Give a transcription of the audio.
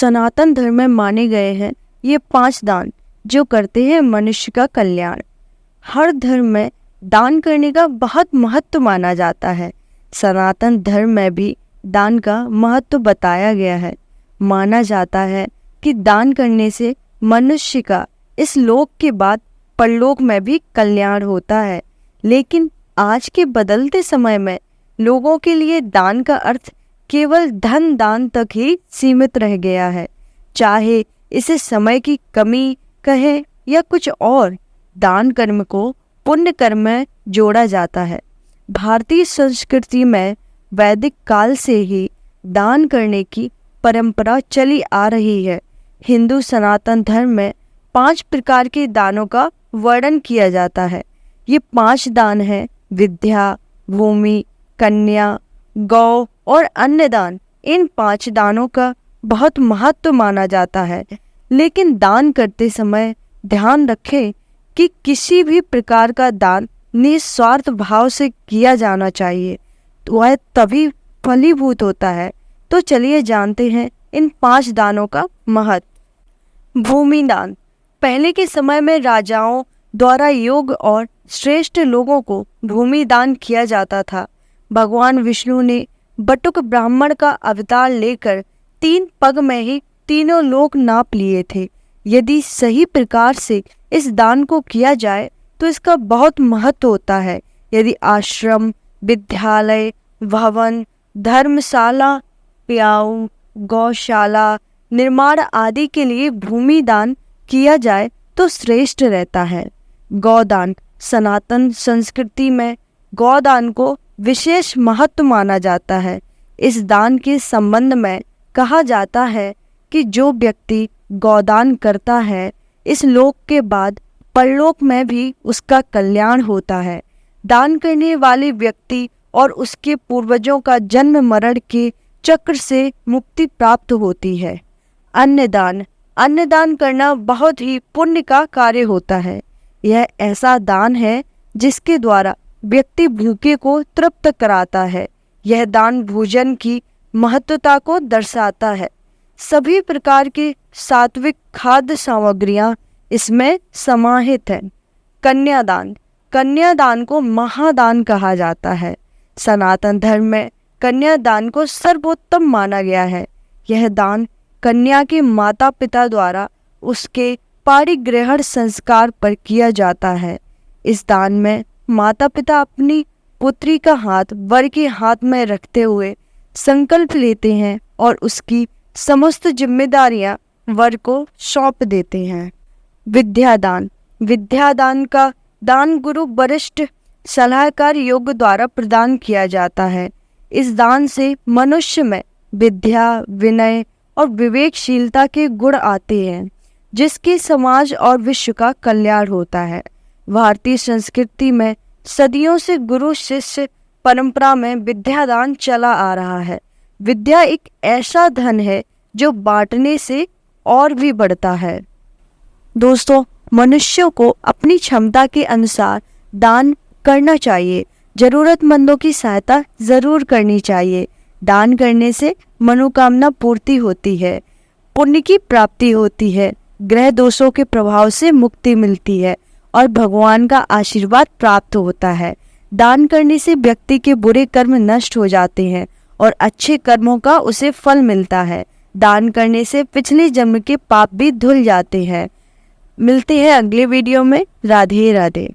सनातन धर्म में माने गए हैं ये 5 दान जो करते हैं मनुष्य का कल्याण। हर धर्म में दान करने का बहुत महत्व माना जाता है। सनातन धर्म में भी दान का महत्व बताया गया है। माना जाता है कि दान करने से मनुष्य का इस लोक के बाद परलोक में भी कल्याण होता है। लेकिन आज के बदलते समय में लोगों के लिए दान का अर्थ केवल धन दान तक ही सीमित रह गया है। चाहे इसे समय की कमी कहे या कुछ और, दान कर्म को पुण्य कर्म में जोड़ा जाता है। भारतीय संस्कृति में वैदिक काल से ही दान करने की परंपरा चली आ रही है। हिंदू सनातन धर्म में 5 प्रकार के दानों का वर्णन किया जाता है। ये 5 दान हैं विद्या, भूमि, कन्या, गौ और अन्य दान। इन 5 दानों का बहुत महत्व माना जाता है। लेकिन दान करते समय ध्यान रखें कि किसी भी प्रकार का दान निस्वार्थ भाव से किया जाना चाहिए, तो वह तभी फलीभूत होता है। तो चलिए जानते हैं इन 5 दानों का महत्व। भूमि दान। पहले के समय में राजाओं द्वारा योग्य और श्रेष्ठ लोगों को भूमि दान किया जाता था। भगवान विष्णु ने बटुक ब्राह्मण का अवतार लेकर 3 पग में ही तीनों लोक नाप लिए थे। यदि सही प्रकार से इस दान को किया जाए तो इसका बहुत महत्व होता है। यदि आश्रम, विद्यालय, भवन, धर्मशाला, प्याऊ, गौशाला निर्माण आदि के लिए भूमि दान किया जाए तो श्रेष्ठ रहता है। गौदान। सनातन संस्कृति में गौदान को विशेष महत्व माना जाता है। इस दान के संबंध में कहा जाता है कि जो व्यक्ति गौदान करता है इस लोक के बाद परलोक में भी उसका कल्याण होता है। दान करने वाले व्यक्ति और उसके पूर्वजों का जन्म मरण के चक्र से मुक्ति प्राप्त होती है। अन्नदान। अन्नदान करना बहुत ही पुण्य का कार्य होता है। यह ऐसा दान है जिसके द्वारा व्यक्ति भूखे को तृप्त कराता है। यह दान भोजन की महत्वता को दर्शाता है। सभी प्रकार के सात्विक खाद्य सामग्रियां इसमें समाहित हैं। कन्यादान। कन्यादान को महादान कहा जाता है। सनातन धर्म में कन्यादान को सर्वोत्तम माना गया है। यह दान कन्या के माता पिता द्वारा उसके पाणिग्रहण संस्कार पर किया जाता है। इस दान में माता पिता अपनी पुत्री का हाथ वर के हाथ में रखते हुए संकल्प लेते हैं और उसकी समस्त जिम्मेदारियां वर को सौंप देते हैं। विद्यादान। विद्यादान का दान गुरु वरिष्ठ सलाहकार योग द्वारा प्रदान किया जाता है। इस दान से मनुष्य में विद्या, विनय और विवेकशीलता के गुण आते हैं, जिसके समाज और विश्व का कल्याण होता है। भारतीय संस्कृति में सदियों से गुरु शिष्य परंपरा में विद्यादान चला आ रहा है। विद्या एक ऐसा धन है जो बांटने से और भी बढ़ता है। दोस्तों, मनुष्यों को अपनी क्षमता के अनुसार दान करना चाहिए। जरूरतमंदों की सहायता जरूर करनी चाहिए। दान करने से मनोकामना पूर्ति होती है, पुण्य की प्राप्ति होती है, ग्रह दोषों के प्रभाव से मुक्ति मिलती है और भगवान का आशीर्वाद प्राप्त होता है। दान करने से व्यक्ति के बुरे कर्म नष्ट हो जाते हैं और अच्छे कर्मों का उसे फल मिलता है। दान करने से पिछले जन्म के पाप भी धुल जाते हैं। मिलते हैं अगले वीडियो में। राधे राधे।